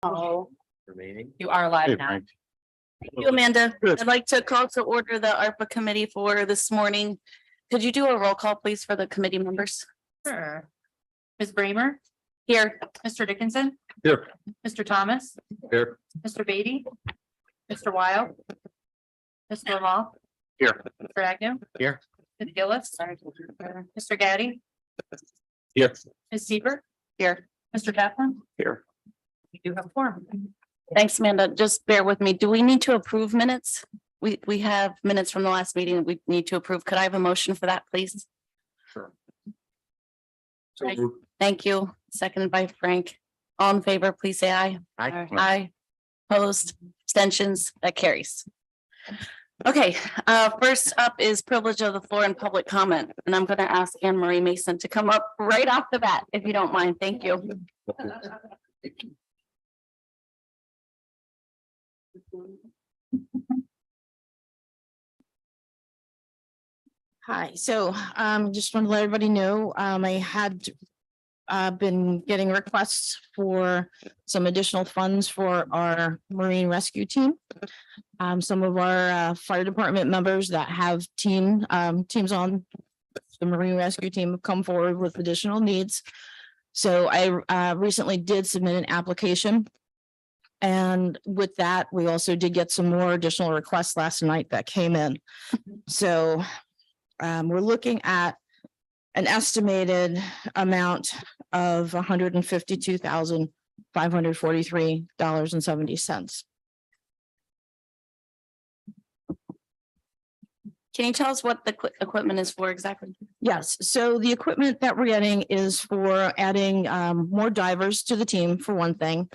Oh, remaining. you are live Hey, now. Frank. Thank you, Amanda. Good. I'd like to call to order the ARPA committee for this morning. Could you do a roll call, please, for the committee members? Sure. Ms. Bramer, Here, Mr. Dickinson, Here. Mr. Thomas, Here. Mr. Beatty, Mr. Wild, Mr. Hall, Here. Mr. Agnew. Here. Ms. Gillis, Mr. Gaddy, Here. Ms. Seaver, here. Mr. Kaplan. Here. We do have a quorum. Thanks, Amanda. Just bear with me. Do we need to approve minutes? We have minutes from the last meeting that we need to approve. Could I have a motion for that, please? Sure. Right. Thank you. Seconded by Frank. All in favor, please say aye. Aye. Aye. Opposed, abstentions, that carries. Okay, first up is privilege of the floor and public comment, and I'm gonna ask Anne Marie Mason to come up right off the bat, if you don't mind. Thank you. Hi, so just want to let everybody know, I had been getting requests for some additional funds for our Marine Rescue Team. Some of our fire department members that have teams on the Marine Rescue Team have come forward with additional needs. So I recently did submit an application. And with that, we also did get some more additional requests last night that came in. So we're looking at an estimated amount of $152,543.70. Can you tell us what the equipment is for exactly? Yes, so the equipment that we're getting is for adding more divers to the team, for one thing.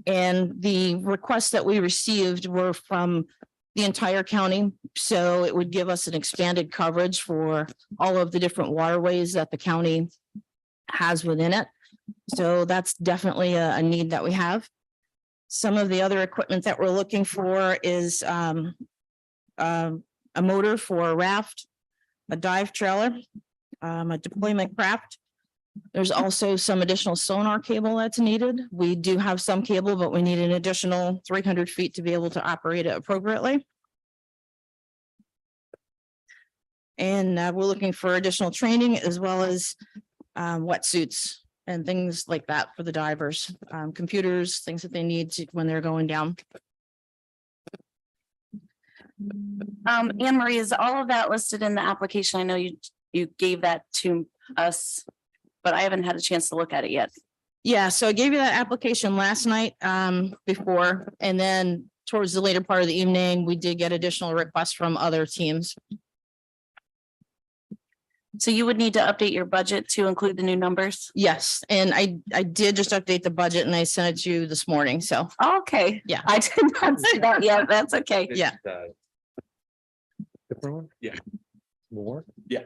And the requests that we received were from the entire county, so it would give us an expanded coverage for all of the different waterways that the county has within it. So that's definitely a need that we have. Some of the other equipment that we're looking for is a motor for a raft, a dive trailer, a deployment craft. There's also some additional sonar cable that's needed. We do have some cable, but we need an additional 300 feet to be able to operate it appropriately. And we're looking for additional training as well as wetsuits and things like that for the divers, computers, things that they need to when they're going down. Anne Marie, is all of that listed in the application? I know you gave that to us, but I haven't had a chance to look at it yet. Yeah, so I gave you that application last night before, and then towards the later part of the evening, we did get additional requests from other teams. So you would need to update your budget to include the new numbers? Yes, and I did just update the budget and I sent it to you this morning, so Okay. Yeah. I did not see that yet. That's okay. Yeah. Different one? Yeah. More? Yeah.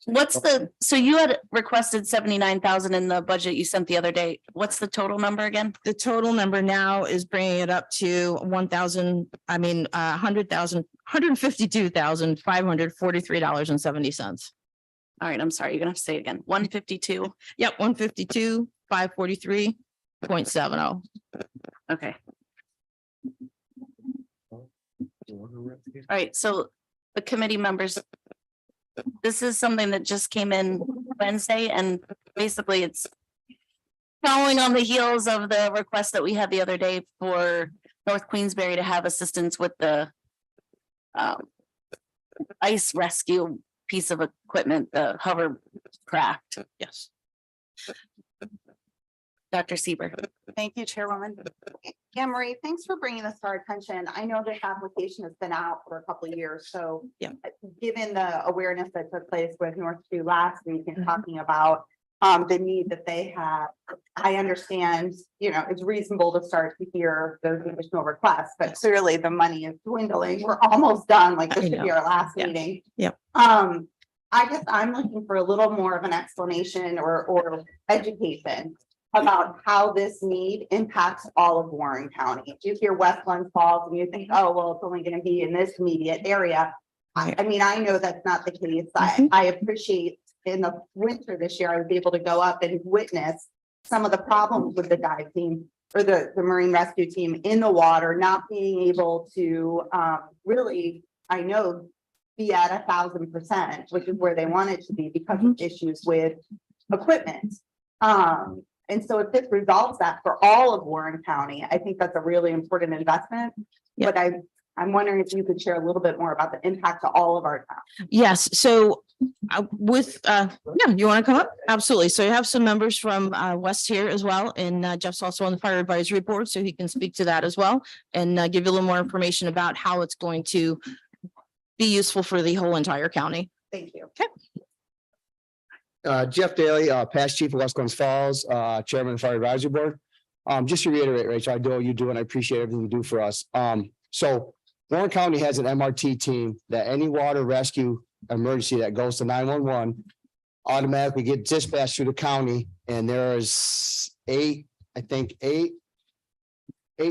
What's the, so you had requested 79,000 in the budget you sent the other day. What's the total number again? the total number now is bringing it up to $152,543.70. All right, I'm sorry. You're gonna have to say it again. 152. Yep, 152,543.70. Okay. All right, so the committee members. This is something that just came in Wednesday, and basically it's following on the heels of the request that we had the other day for North Queensbury to have assistance with the ice rescue piece of equipment, the hovercraft. Yes. Dr. Sieber. Thank you, Chairwoman. Anne Marie, thanks for bringing this to our attention. I know this application has been out for a couple of years, so Yeah. Given the awareness that took place with North Sioux last week and talking about the need that they have, I understand, it's reasonable to start to hear those additional requests, but clearly the money is dwindling. We're almost done, like this should be our last Yeah. meeting. Yep. I guess I'm looking for a little more of an explanation or education about how this need impacts all of Warren County. You hear Westland Falls and you think, oh, well, it's only going to be in this immediate area. I mean, I know that's not the case. I appreciate in the winter this year, I was able to go up and witness some of the problems with the dive team. or the Marine Rescue Team in the water, not being able to, really, I know, be at 1,000%, which is where they want it to be because of issues with equipment. And so if this resolves that for all of Warren County, I think that's a really important investment. Yeah. But I'm wondering if you could share a little bit more about the impact to all of our towns. Yes, so yeah, you want to come up? Absolutely. So you have some members from West here as well, and Jeff's also on the fire advisory board, so he can speak to that as well and give you a little more information about how it's going to be useful for the whole entire county. Thank you. Jeff Daly, past chief of West Glens Falls, chairman of the fire advisory board. Just to reiterate, Rachel, I know what you do and I appreciate everything you do for us. So Warren County has an MRT team that any water rescue emergency that goes to 911 automatically get dispatched through the county, and there's eight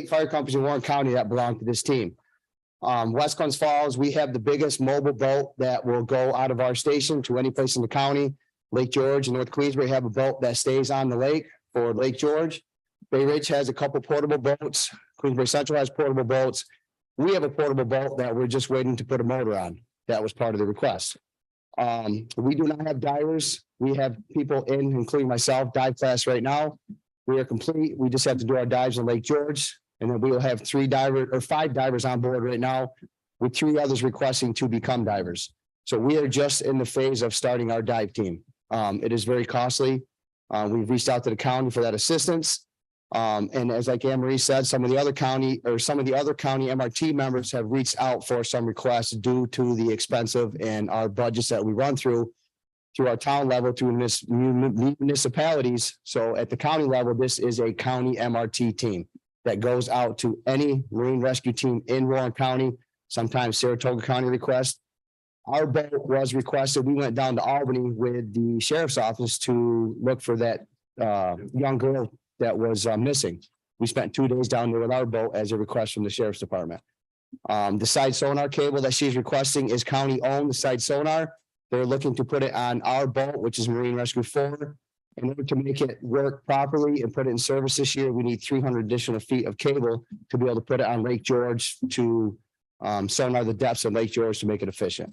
fire companies in Warren County that belong to this team. West Glens Falls, we have the biggest mobile boat that will go out of our station to any place in the county. Lake George and North Queensbury have a boat that stays on the lake for Lake George. Bay Ridge has a couple portable boats. Queensbury Central has portable boats. We have a portable boat that we're just waiting to put a motor on. That was part of the request. We do not have divers. We have people in, including myself, dive class right now. We are complete. We just have to do our dives in Lake George. And then we will have 5 divers on board right now, with 3 others requesting to become divers. So we are just in the phase of starting our dive team. It is very costly. We've reached out to the county for that assistance. And as like Anne Marie said, some of the other county MRT members have reached out for some requests due to the expensive and our budgets that we run through our town level to municipalities. So at the county level, this is a county MRT team that goes out to any marine rescue team in Warren County, sometimes Saratoga County request. Our boat was requested. We went down to Albany with the sheriff's office to look for that young girl that was missing. We spent 2 days down there with our boat as a request from the sheriff's department. The side sonar cable that she's requesting is county owned, the side sonar. They're looking to put it on our boat, which is Marine Rescue 4. In order to make it work properly and put it in service this year, we need 300 additional feet of cable to be able to put it on Lake George to sonar the depths of Lake George to make it efficient.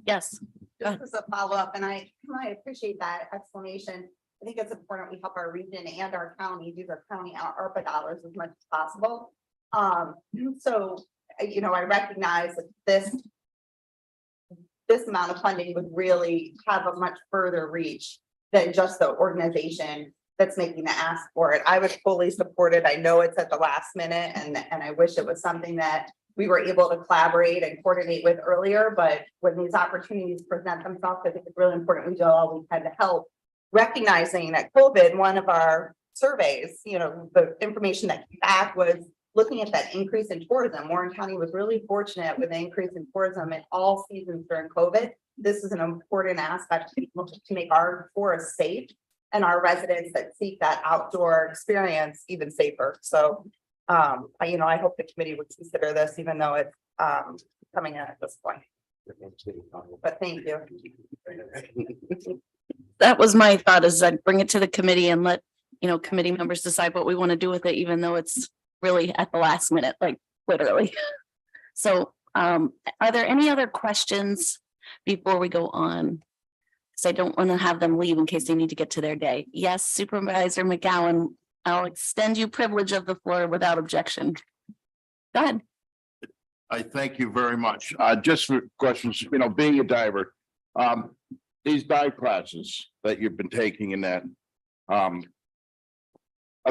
Yes. Just as a follow-up, and I appreciate that explanation. I think it's important we help our region and our county use our county ARPA dollars as much as possible. So, you know, I recognize that this amount of funding would really have a much further reach than just the organization that's making the ask for it. I would fully support it. I know it's at the last minute, and I wish it was something that we were able to collaborate and coordinate with earlier, but when these opportunities present themselves, I think it's really important we do all we can to help. Recognizing that COVID, one of our surveys, you know, the information that came back was looking at that increase in tourism. Warren County was really fortunate with the increase in tourism in all seasons during COVID. This is an important aspect to make our forests safe and our residents that seek that outdoor experience even safer. So, you know, I hope the committee would consider this, even though it's coming in at this point. But thank you. That was my thought, is I'd bring it to the committee and let, you know, committee members decide what we want to do with it, even though it's really at the last minute, like literally. So are there any other questions before we go on? Because I don't want to have them leave in case they need to get to their day. Yes, Supervisor McGowan, I'll extend you privilege of the floor without objection. Go ahead. I thank you very much. Just for questions, you know, being a diver, these dive classes that you've been taking in that, are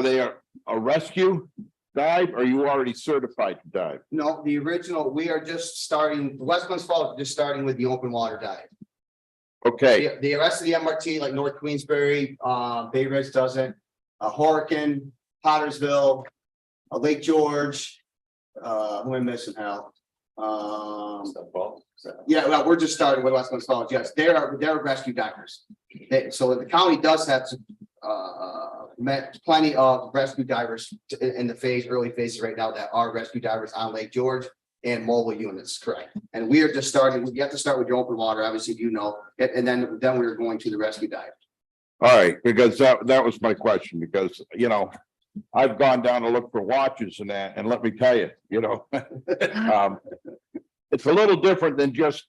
they a rescue dive, or are you already certified to dive? No, the original, we are just starting, West Glens Falls, just starting with the open water dive. Okay, The rest of the MRT, like North Queensbury, Bay Ridge doesn't, Horicon, Pottersville, Lake George, who am I missing, Al? Yeah, well, we're just starting with West Glens Falls. Yes, they're rescue divers. So the county does have met plenty of rescue divers in the early phases right now that are rescue divers on Lake George and mobile units, correct? And we are just starting. You have to start with your open water, obviously, you know, and then we're going to the rescue dive. All right, because that was my question, because, you know, I've gone down to look for watches and that, and let me tell you, you know. um, It's a little different than just,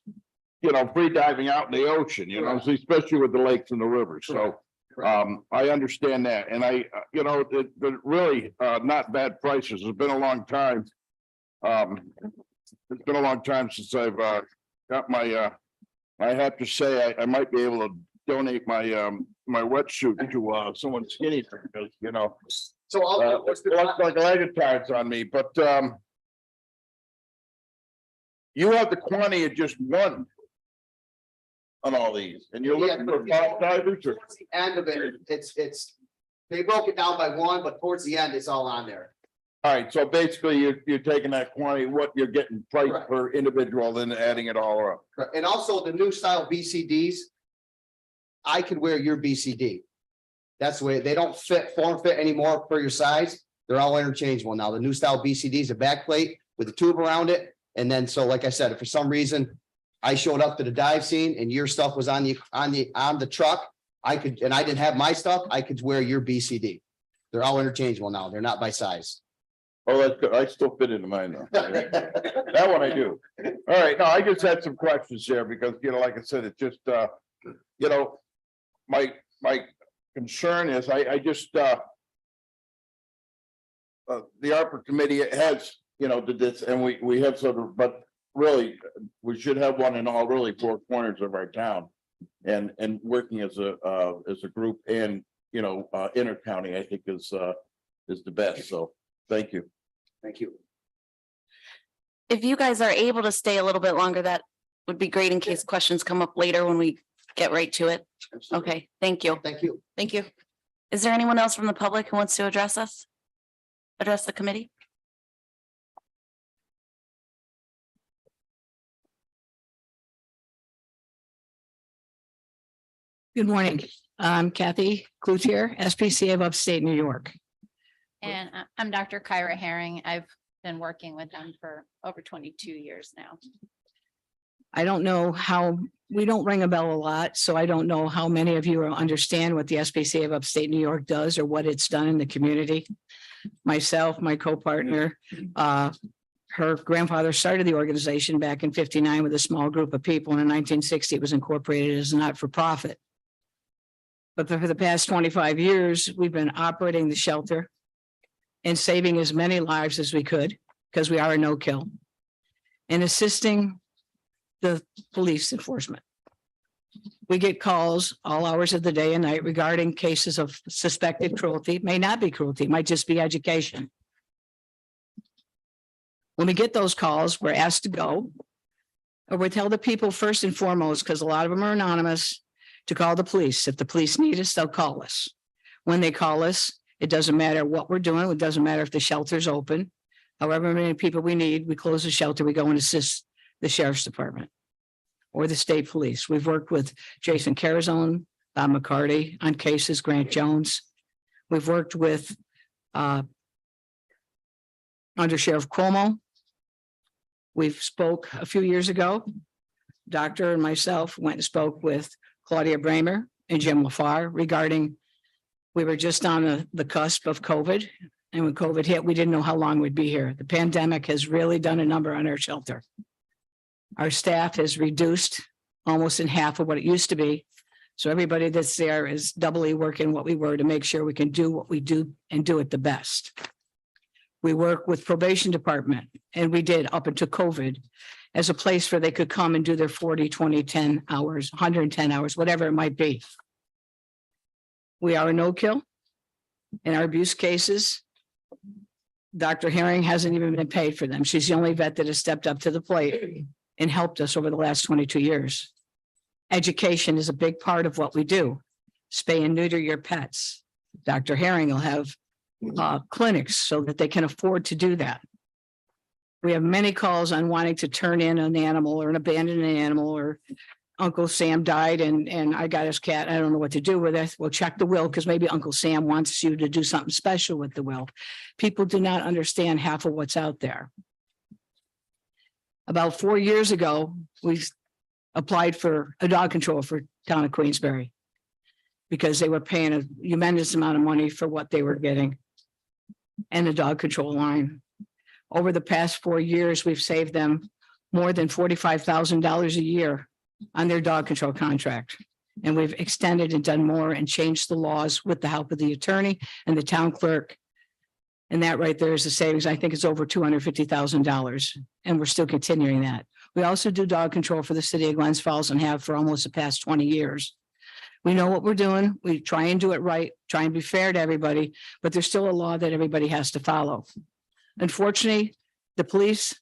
you know, free diving out in the ocean, you know, especially with the lakes and the rivers, so. I understand that, and you know, the really, not bad prices, it's been a long time. It's been a long time since I've, got my, I have to say, I might be able to donate my, my wetsuit to, someone skinny, because, you know. So Looks like a leg of tides on me, but, you have the quantity of just one on all these, and you're looking for five divers, or? towards the end of it, they broke it down by one, but towards the end, it's all on there. All right, so basically you're taking that quantity, what you're getting price Correct. per individual, then adding it all up. And also the new style BCDs. I could wear your BCD. That's the way, they don't form fit anymore for your size. They're all interchangeable now. The new style BCDs, a back plate with a tube around it. And then, so like I said, if for some reason I showed up to the dive scene and your stuff was on the truck, I could, and I didn't have my stuff, I could wear your BCD. They're all interchangeable now. They're not by size. Oh, that's good. I still fit into mine though. That one I do. All right, no, I just had some questions there because, you know, like I said, it's just, you know, my concern is I just, the ARPA committee has, you know, did this, and we have sort of, but really, we should have one in all really four corners of our town. And working as a group, and, you know, inter-county, I think is the best, so thank you. Thank you. If you guys are able to stay a little bit longer, that would be great in case questions come up later when we get right to it. Okay, thank you. Thank you. Thank you. Is there anyone else from the public who wants to address us? Address the committee? Good morning. I'm Kathy Cloutier, SPCA of Upstate New York. And I'm Dr. Kyra Herring. I've been working with them for over 22 years now. I don't know how, we don't ring a bell a lot, so I don't know how many of you understand what the SPCA of Upstate New York does or what it's done in the community. Myself, my co-partner, her grandfather started the organization back in '59 with a small group of people, and in 1960 it was incorporated as a not-for-profit. But for the past 25 years, we've been operating the shelter and saving as many lives as we could, because we are a no-kill, and assisting the police enforcement. We get calls all hours of the day and night regarding cases of suspected cruelty. It may not be cruelty, it might just be education. When we get those calls, we're asked to go, or we tell the people first and foremost, because a lot of them are anonymous, to call the police. If the police need us, they'll call us. When they call us, it doesn't matter what we're doing. It doesn't matter if the shelter's open. However many people we need, we close the shelter, we go and assist the sheriff's department or the state police. We've worked with Jason Carazone, Bob McCarty on cases, Grant Jones. We've worked with Under Sheriff Cuomo. We've spoke a few years ago. Doctor and myself went and spoke with Claudia Bramer and Jim LaFar regarding, we were just on the cusp of COVID. And when COVID hit, we didn't know how long we'd be here. The pandemic has really done a number on our shelter. Our staff has reduced almost in half of what it used to be. So everybody that's there is doubly working what we were to make sure we can do what we do and do it the best. We work with probation department, and we did up until COVID, as a place where they could come and do their 40, 20, 10 hours, 110 hours, whatever it might be. We are a no-kill. In our abuse cases, Dr. Herring hasn't even been paid for them. She's the only vet that has stepped up to the plate and helped us over the last 22 years. Education is a big part of what we do. Spay and neuter your pets. Dr. Herring will have clinics so that they can afford to do that. We have many calls on wanting to turn in an animal or an abandoned animal, or Uncle Sam died and I got his cat. I don't know what to do with it. We'll check the will because maybe Uncle Sam wants you to do something special with the will. People do not understand half of what's out there. About 4 years ago, we applied for a dog control for town of Queensbury. because they were paying a tremendous amount of money for what they were getting. And the dog control line. Over the past 4 years, we've saved them more than $45,000 a year on their dog control contract. And we've extended and done more and changed the laws with the help of the attorney and the town clerk. And that right there is a savings. I think it's over $250,000. And we're still continuing that. We also do dog control for the city of Glens Falls and have for almost the past 20 years. We know what we're doing. We try and do it right, try and be fair to everybody, but there's still a law that everybody has to follow. Unfortunately, the police,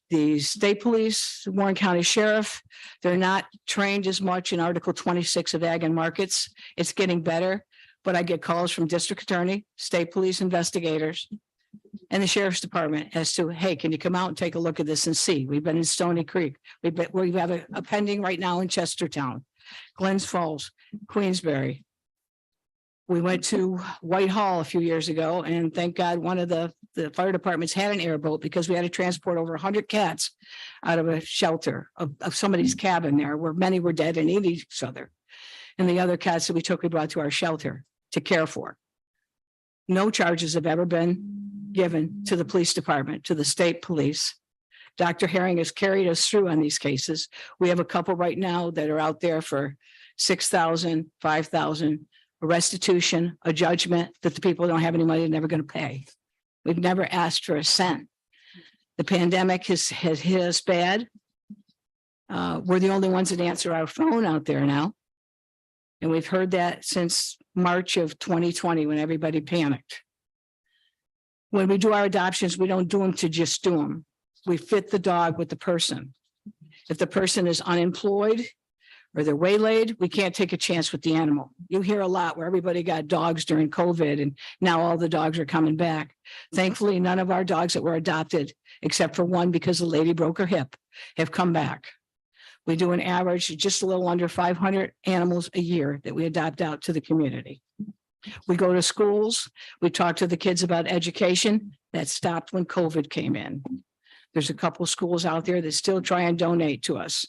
the state police, Warren County Sheriff, they're not trained as much in Article 26 of Ag and Markets. It's getting better, but I get calls from district attorney, state police investigators, and the sheriff's department as to, hey, can you come out and take a look at this and see? We've been in Stony Creek. We have a pending right now in Chestertown, Glens Falls, Queensbury. We went to Whitehall a few years ago, and thank God one of the fire departments had an airboat because we had to transport over 100 cats out of a shelter of somebody's cabin there where many were dead and ate each other. And the other cats that we took, we brought to our shelter to care for. No charges have ever been given to the police department, to the state police. Dr. Herring has carried us through on these cases. We have a couple right now that are out there for $6,000, $5,000, a restitution, a judgment that the people don't have any money, they're never going to pay. We've never asked for a cent. The pandemic has hit us bad. We're the only ones that answer our phone out there now. And we've heard that since March of 2020, when everybody panicked. When we do our adoptions, we don't do them to just do them. We fit the dog with the person. If the person is unemployed or they're waylaid, we can't take a chance with the animal. You hear a lot where everybody got dogs during COVID and now all the dogs are coming back. Thankfully, none of our dogs that were adopted, except for one because the lady broke her hip, have come back. We do an average of just a little under 500 animals a year that we adopt out to the community. We go to schools. We talk to the kids about education. That stopped when COVID came in. There's a couple schools out there that still try and donate to us.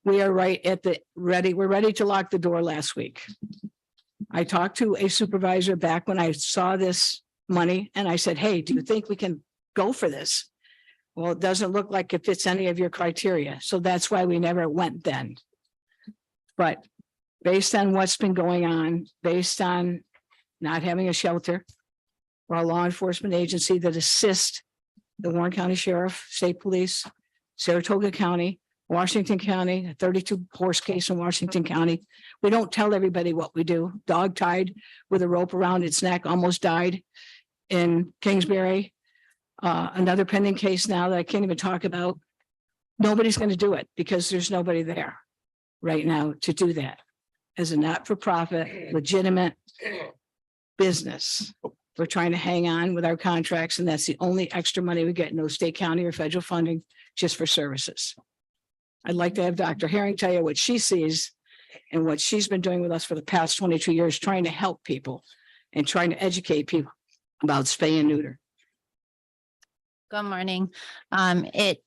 We are right at the ready. We're ready to lock the door last week. I talked to a supervisor back when I saw this money and I said, hey, do you think we can go for this? Well, it doesn't look like it fits any of your criteria. So that's why we never went then. But based on what's been going on, based on not having a shelter or a law enforcement agency that assists the Warren County Sheriff, State Police, Saratoga County, Washington County, a 32 horse case in Washington County. We don't tell everybody what we do. Dog tied with a rope around its neck, almost died in Kingsbury. Another pending case now that I can't even talk about. Nobody's going to do it because there's nobody there right now to do that. As a not-for-profit, legitimate business, we're trying to hang on with our contracts, and that's the only extra money we get. No state, county, or federal funding, just for services. I'd like to have Dr. Herring tell you what she sees and what she's been doing with us for the past 22 years, trying to help people and trying to educate people about spay and neuter. Good morning. It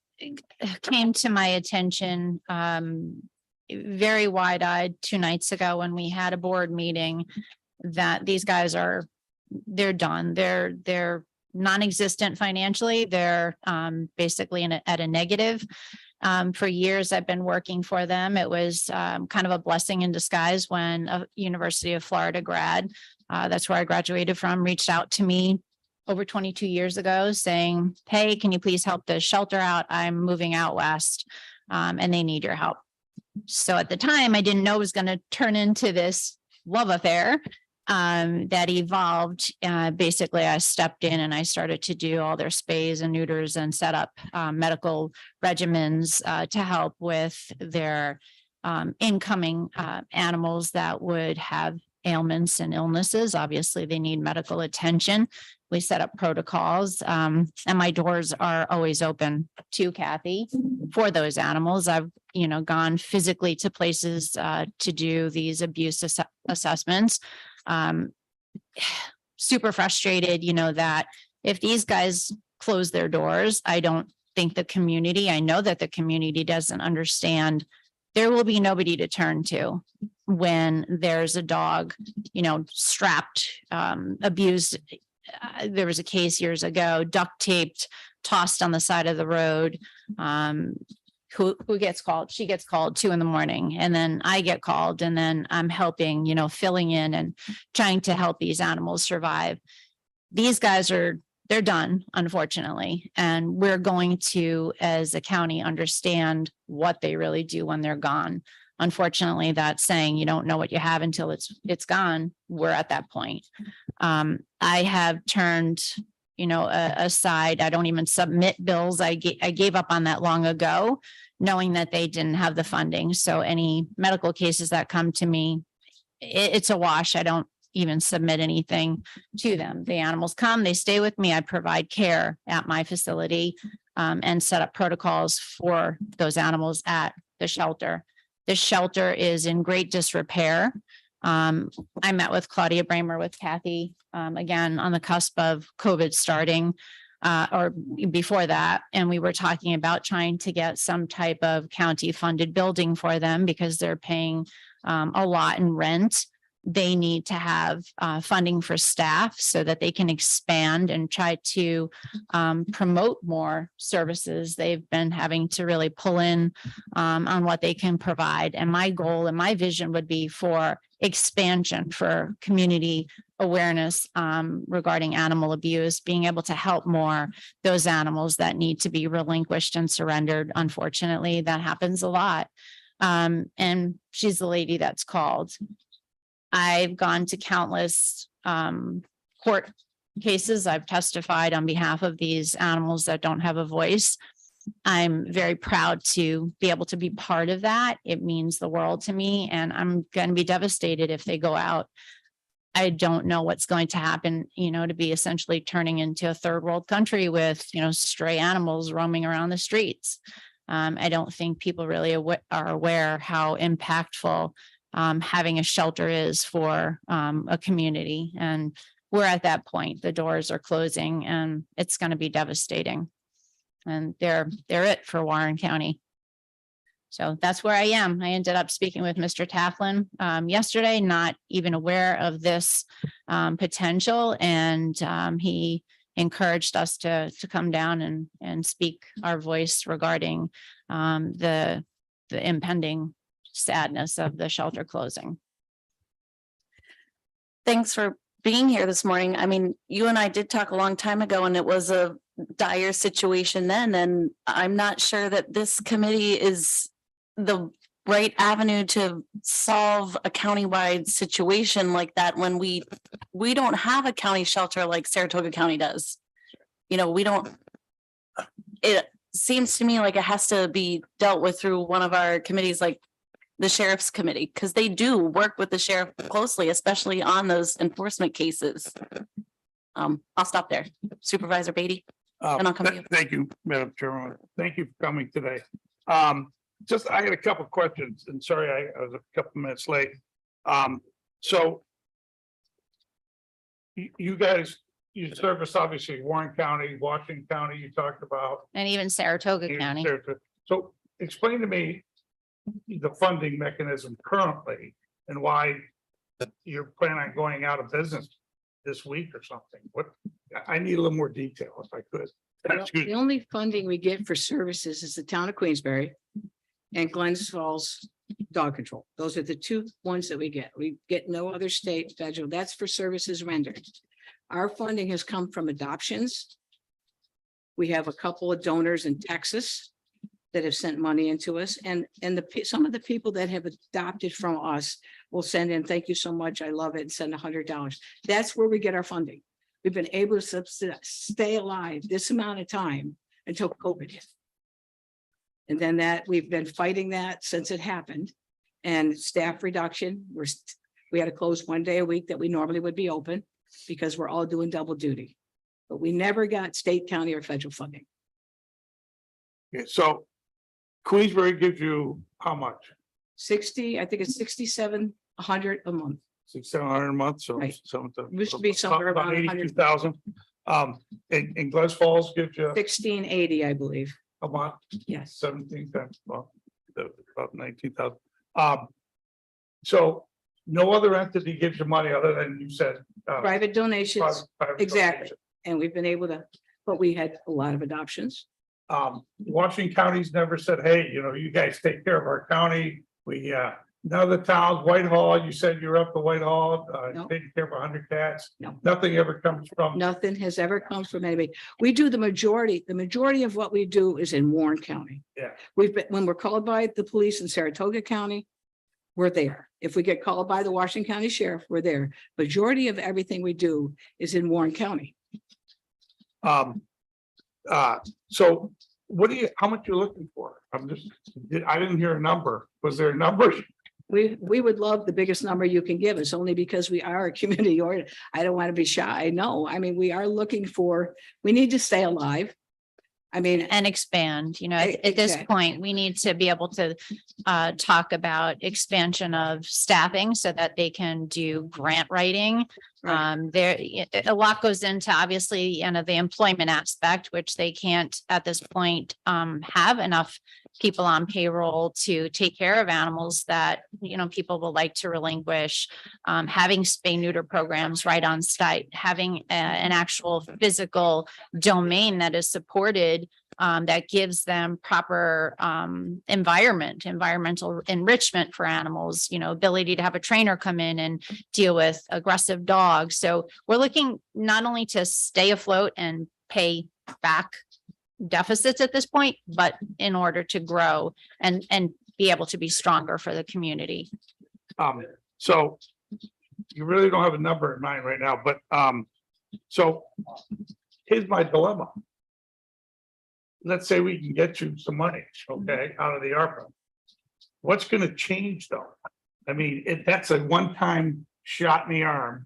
came to my attention very wide-eyed 2 nights ago when we had a board meeting that these guys they're done. They're non-existent financially. They're basically at a negative. For years, I've been working for them. It was kind of a blessing in disguise when a University of Florida grad, that's where I graduated from, reached out to me over 22 years ago saying, hey, can you please help the shelter out? I'm moving out west and they need your help. So at the time, I didn't know it was going to turn into this love affair that evolved. Basically, I stepped in and I started to do all their spays and neuters and set up medical regimens to help with their incoming animals that would have ailments and illnesses. Obviously, they need medical attention. We set up protocols and my doors are always open to Kathy for those animals. I've, gone physically to places to do these abuse assessments. Super frustrated, that if these guys close their doors, I don't think I know that the community doesn't understand there will be nobody to turn to when there's a dog, strapped, abused. There was a case years ago, duct taped, tossed on the side of the road. Who gets called? She gets called 2 a.m. and then I get called and then I'm helping, filling in and trying to help these animals survive. These guys they're done, unfortunately. And we're going to, as a county, understand what they really do when they're gone. Unfortunately, that's saying you don't know what you have until it's gone. We're at that point. I have turned, aside. I don't even submit bills. I gave up on that long ago, knowing that they didn't have the funding. So any medical cases that come to me, it's a wash. I don't even submit anything to them. The animals come, they stay with me. I provide care at my facility and set up protocols for those animals at the shelter. The shelter is in great disrepair. I met with Claudia Bramer with Kathy again on the cusp of COVID starting or before that. And we were talking about trying to get some type of county funded building for them because they're paying a lot in rent. They need to have funding for staff so that they can expand and try to promote more services. They've been having to really pull in on what they can provide. And my goal and my vision would be for expansion, for community awareness regarding animal abuse, being able to help more those animals that need to be relinquished and surrendered. Unfortunately, that happens a lot. And she's the lady that's called. I've gone to countless court cases. I've testified on behalf of these animals that don't have a voice. I'm very proud to be able to be part of that. It means the world to me, and I'm going to be devastated if they go out. I don't know what's going to happen, to be essentially turning into a third world country with, stray animals roaming around the streets. I don't think people really are aware how impactful having a shelter is for a community. And we're at that point. The doors are closing and it's going to be devastating. And they're it for Warren County. So that's where I am. I ended up speaking with Mr. Taflin yesterday, not even aware of this potential. And he encouraged us to come down and speak our voice regarding the impending sadness of the shelter closing. Thanks for being here this morning. I mean, you and I did talk a long time ago and it was a dire situation then. And I'm not sure that this committee is the right avenue to solve a countywide situation like that when we don't have a county shelter like Saratoga County does. It seems to me like it has to be dealt with through one of our committees like the sheriff's committee, because they do work with the sheriff closely, especially on those enforcement cases. I'll stop there. Supervisor Beatty. And I'll come to you. Thank you, Madam Chairman. Thank you for coming today. I got a couple of questions, and sorry, I was a couple minutes late. So you guys, you service obviously Warren County, Washington County, you talked about. And even Saratoga County. So explain to me the funding mechanism currently and why you're planning on going out of business this week or something. I need a little more detail if I could. The only funding we get for services is the town of Queensbury and Glens Falls Dog Control. Those are the two ones that we get. We get no other state, federal. That's for services rendered. Our funding has come from adoptions. We have a couple of donors in Texas that have sent money into us, and some of the people that have adopted from us will send in, thank you so much, I love it, and send $100. That's where we get our funding. We've been able to stay alive this amount of time until COVID hit. And then we've been fighting that since it happened. And staff reduction, we had to close 1 day a week that we normally would be open because we're all doing double duty. But we never got state, county, or federal funding. Okay, so Queensbury gives you how much? 60, I think it's 6,700 a month. 600 a month, so Right. something. Used to be somewhere around 82,000. And Glens Falls gives you 1680, I believe. a month, Yes. 17 cents. Well, about 19,000. So no other entity gives you money other than you said. Private donations, private exactly. donation. and we've been able to, but we had a lot of adoptions. Washington County's never said, hey, you guys take care of our county. We, none of the towns, Whitehall, you said you're up to Whitehall, No. taking care of 100 cats. No. Nothing ever comes from. Nothing has ever come from anybody. We do the majority of what we do is in Warren County. Yeah. We've been, when we're called by the police in Saratoga County, we're there. If we get called by the Washington County Sheriff, we're there. Majority of everything we do is in Warren County. So how much you looking for? I didn't hear a number. Was there a number? We would love the biggest number you can give us, only because we are a community, or I don't want to be shy. No, I mean, we are looking for, we need to stay alive. I mean, And expand, at this Exactly. point, we need to be able to talk about expansion of staffing so that they can do grant writing. Right. There, a lot goes into obviously, the employment aspect, which they can't at this point have enough people on payroll to take care of animals that, people will like to relinquish. Having spay neuter programs right on site, having an actual physical domain that is supported that gives them proper environmental enrichment for animals, ability to have a trainer come in and deal with aggressive dogs. So we're looking not only to stay afloat and pay back deficits at this point, but in order to grow and be able to be stronger for the community. So you really don't have a number in mind right now, but so here's my dilemma. Let's say we can get you some money, okay, out of the ARPA. What's going to change though? I mean, that's a one-time shot in the arm.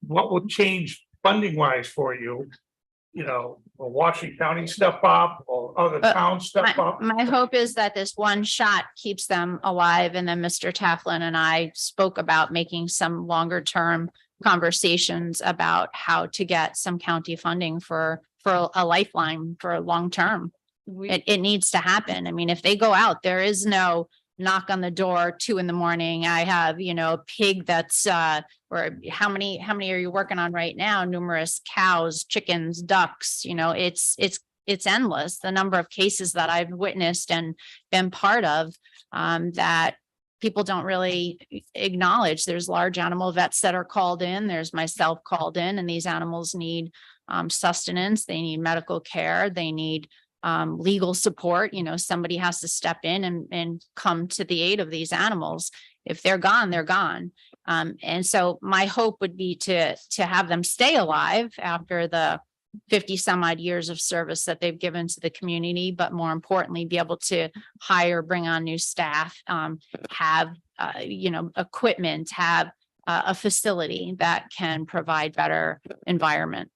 What will change funding wise for you? Will Washington County step up or other towns step up? My hope is that this one shot keeps them alive. And then Mr. Taflin and I spoke about making some longer term conversations about how to get some county funding for a lifeline for a long term. It needs to happen. I mean, if they go out, there is no knock on the door 2 a.m. I have, a pig that's or how many are you working on right now? Numerous cows, chickens, ducks, it's endless. The number of cases that I've witnessed and been part of that people don't really acknowledge. There's large animal vets that are called in. There's myself called in, and these animals need sustenance. They need medical care. They need legal support. Somebody has to step in and come to the aid of these animals. If they're gone, they're gone. And so my hope would be to have them stay alive after the 50 some odd years of service that they've given to the community, but more importantly, be able to bring on new staff, have, equipment, have a facility that can provide better environment.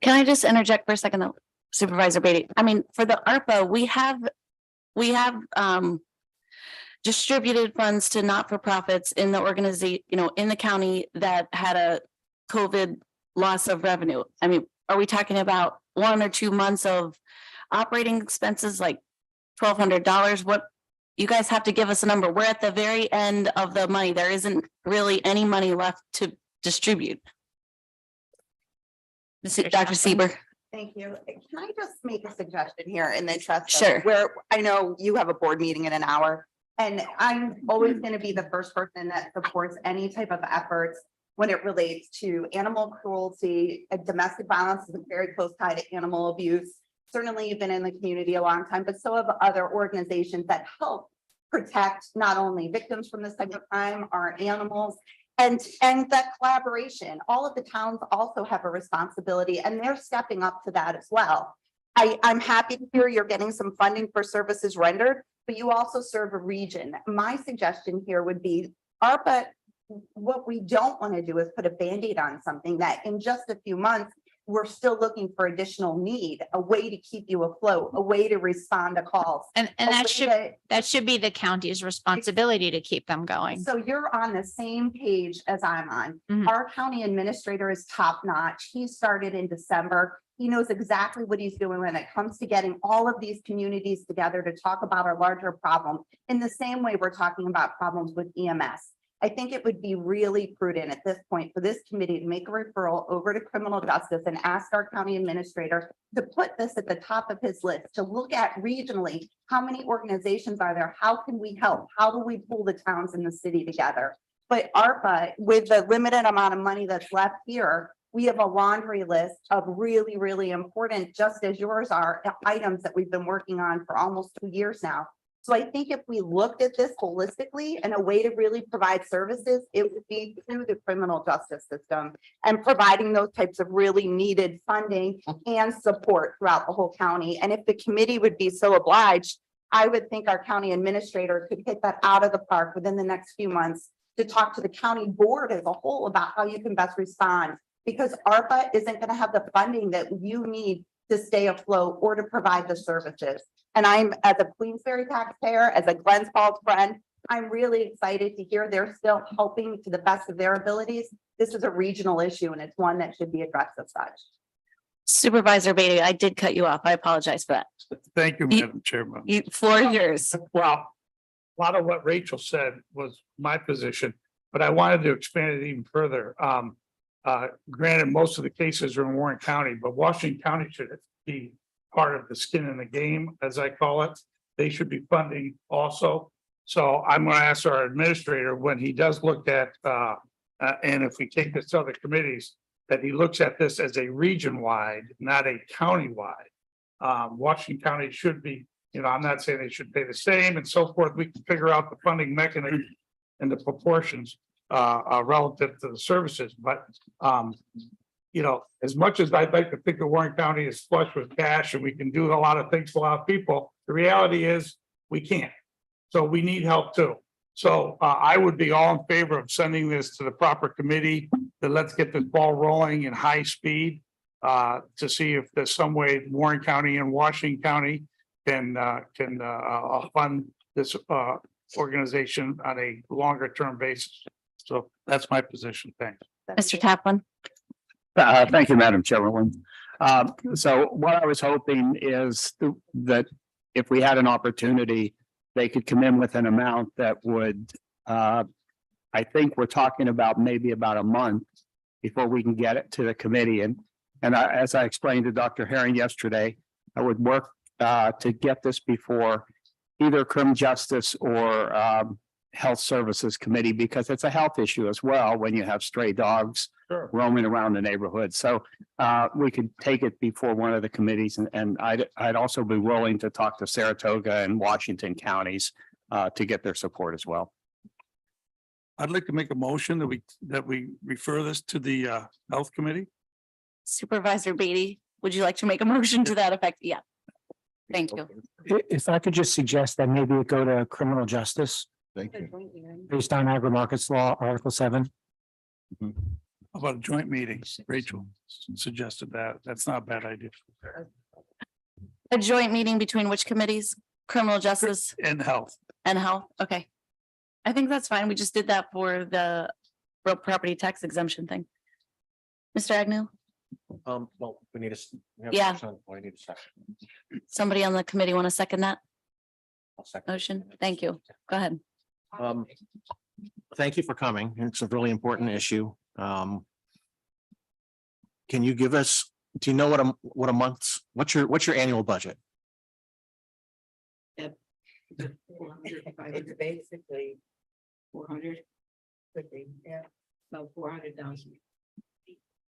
Can I just interject for a second though, Supervisor Beatty? I mean, for the ARPA, we have distributed funds to not-for-profits in the organization, in the county that had a COVID loss of revenue. I mean, are we talking about 1 or 2 months of operating expenses, like $1,200? What, you guys have to give us a number. We're at the very end of the money. There isn't really any money left to distribute. Dr. Sieber. Thank you. Can I just make a suggestion here in the interest Sure. of where I know you have a board meeting in an hour, and I'm always going to be the first person that supports any type of efforts when it relates to animal cruelty. Domestic violence is a very close tie to animal abuse. Certainly you've been in the community a long time, but so have other organizations that help protect not only victims from this type of crime, our animals, and that collaboration. All of the towns also have a responsibility, and they're stepping up to that as well. I'm happy to hear you're getting some funding for services rendered, but you also serve a region. My suggestion here would be ARPA. What we don't want to do is put a Band-Aid on something that in just a few months, we're still looking for additional need, a way to keep you afloat, a way to respond to calls. And that should be the county's responsibility to keep them going. So you're on the same page as I'm on. Mhm. Our county administrator is top notch. He started in December. He knows exactly what he's doing when it comes to getting all of these communities together to talk about our larger problem. In the same way we're talking about problems with EMS. I think it would be really prudent at this point for this committee to make a referral over to criminal justice and ask our county administrator to put this at the top of his list, to look at regionally, how many organizations are there? How can we help? How do we pull the towns in the city together? But ARPA, with the limited amount of money that's left here, we have a laundry list of really, really important, just as yours are, items that we've been working on for almost 2 years now. So I think if we looked at this holistically and a way to really provide services, it would be through the criminal justice system and providing those types of really needed funding and support throughout the whole county. And if the committee would be so obliged, I would think our county administrator could hit that out of the park within the next few months to talk to the county board as a whole about how you can best respond. Because ARPA isn't going to have the funding that you need to stay afloat or to provide the services. And I'm, as a Queensberry taxpayer, as a Glens Falls friend, I'm really excited to hear they're still helping to the best of their abilities. This is a regional issue and it's one that should be addressed as such. Supervisor Beatty, I did cut you off. I apologize for that. Thank you, You- Madam Chairman. Floor is yours. Well, a lot of what Rachel said was my position, but I wanted to expand it even further. Granted, most of the cases are in Warren County, but Washington County should be part of the skin in the game, as I call it. They should be funding also. So I'm going to ask our administrator, when he does look at, and if we take this to other committees, that he looks at this as a region-wide, not a county-wide. Washington County should be, I'm not saying they should pay the same and so forth. We can figure out the funding mechanism and the proportions relative to the services, but as much as I'd like to think that Warren County is flush with cash and we can do a lot of things for a lot of people, the reality is we can't. So we need help too. So I would be all in favor of sending this to the proper committee, that let's get this ball rolling in high speed to see if there's some way Warren County and Washington County can fund this organization on a longer term basis. So that's my position. Thanks. Mr. Taplin. Thank you, Madam Chairwoman. So what I was hoping is that if we had an opportunity, they could come in with an amount that would, I think we're talking about maybe about a month before we can get it to the committee. And as I explained to Dr. Herring yesterday, I would work to get this before either criminal justice or health services committee, because it's a health issue as well when you have stray dogs roaming around the neighborhood. So we could take it before one of the committees, and I'd also be willing to talk to Saratoga and Washington counties to get their support as well. I'd like to make a motion that we refer this to the health committee. Supervisor Beatty, would you like to make a motion to that effect? Yeah. Thank you. If I could just suggest that maybe it go to criminal justice Thank you. based on agri markets law, Article 7. How about a joint meeting? Rachel suggested that. That's not a bad idea. A joint meeting between which committees? Criminal justice And health. and health? Okay. I think that's fine. We just did that for the real property tax exemption thing. Mr. Agnew, Well, we need a. Yeah. We need a second. somebody on the committee want to second that I'll second. motion? Thank you. Go ahead. Thank you for coming. It's a really important issue. Can you give us, do you know what a month's, what's your annual budget? It's basically 400. Yeah. About 400,000.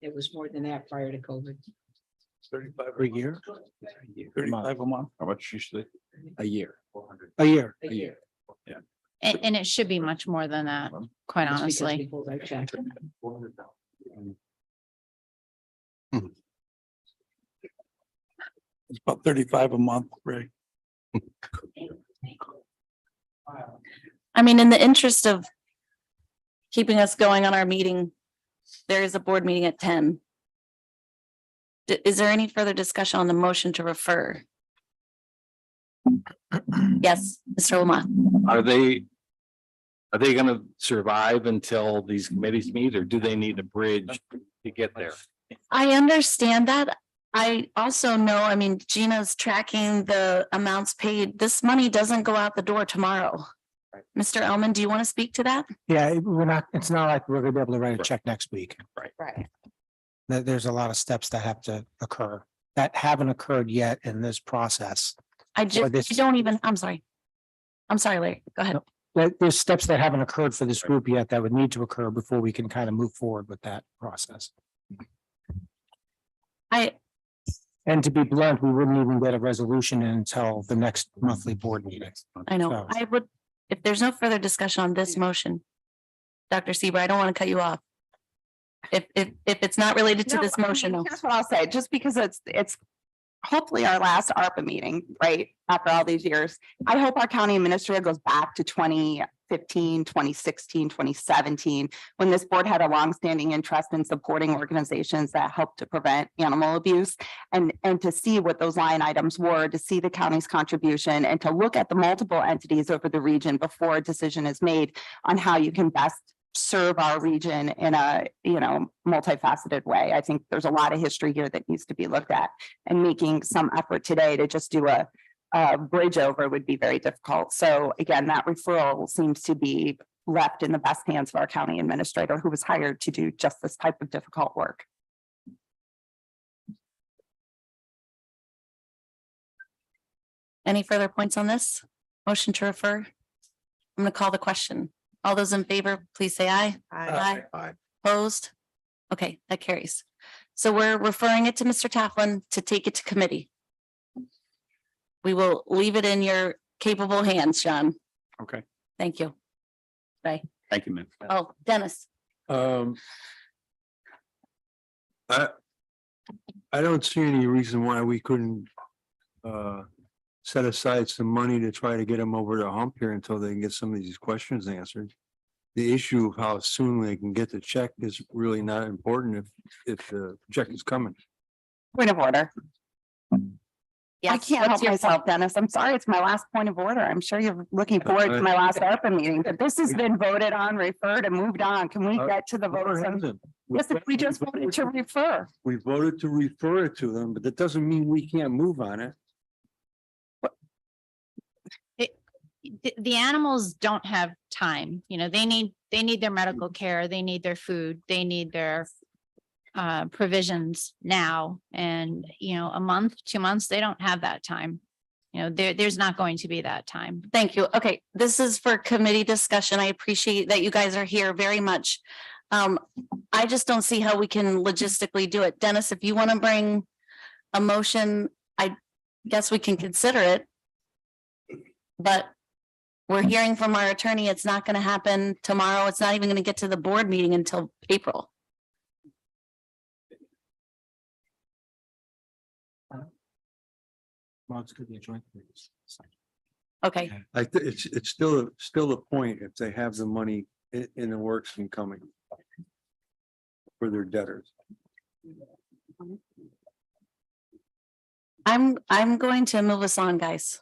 It was more than that prior to COVID. 35 Per year? 35 a month. How much you say? A year. A year. A year. And it should be much more than that, quite Just because honestly. people like check. It's about 35 a month, Ray. I mean, in the interest of keeping us going on our meeting, there is a board meeting at 10. Is there any further discussion on the motion to refer? Yes, Mr. Lamont. Are they gonna survive until these committees meet, or do they need a bridge to get there? I understand that. I also know, I mean, Gina's tracking the amounts paid. This money doesn't go out the door tomorrow. Mr. Elman, do you want to speak to that? Yeah, it's not like we're gonna be able to write a check next week. Right. There's a lot of steps that have to occur that haven't occurred yet in this process. I just, this- I don't even, I'm sorry. I'm sorry, Larry, go ahead. There's steps that haven't occurred for this group yet that would need to occur before we can kind of move forward with that process. And to be blunt, we wouldn't even get a resolution until the next monthly board meeting. I know, So- I would, if there's no further discussion on this motion. Dr. Seaver, I don't want to cut you off. If it's not related to No, this I mean, motion, no. Here's what I'll say, just because it's hopefully our last ARPA meeting, right, after all these years. I hope our county administrator goes back to 2015, 2016, 2017, when this board had a longstanding interest in supporting organizations that help to prevent animal abuse. And to see what those line items were, to see the county's contribution, and to look at the multiple entities over the region before a decision is made on how you can best serve our region in a, multifaceted way. I think there's a lot of history here that needs to be looked at, and making some effort today to just do a bridge over would be very difficult. So again, that referral seems to be left in the best hands of our county administrator, who was hired to do just this type of difficult work. Any further points on this? Motion to refer? I'm going to call the question. All those in favor, please say aye. Aye. Opposed? Okay, that carries. So we're referring it to Mr. Taflin to take it to committee. We will leave it in your capable hands, Sean. Okay, Thank you. thank you, ma'am. Oh, Dennis, I don't see any reason why we couldn't set aside some money to try to get them over the hump here until they can get some of these questions answered. The issue of how soon they can get the check is really not important if the check is coming. Point of order. I yes, can't what's help your- myself, Dennis. I'm sorry, it's my last point of order. I'm sure you're looking forward to my last ARPA meeting, but this has been voted on, referred, and moved on. Can we get to the vote? Yes, if we just voted to refer. We voted to refer it to them, but that doesn't mean we can't move on it. The animals don't have time, they need their medical care, they need their food, they need their provisions now. And, a month, 2 months, they don't have that time. There's not going to be that time. Thank you. Okay, this is for committee discussion. I appreciate that you guys are here very much. I just don't see how we can logistically do it. Dennis, if you want to bring a motion, I guess we can consider it. But we're hearing from our attorney, it's not going to happen tomorrow. It's not even going to get to the board meeting until April. Well, it's gonna be a joint. Okay, It's still a point if they have the money in the works and coming for their debtors. I'm going to move us on, guys.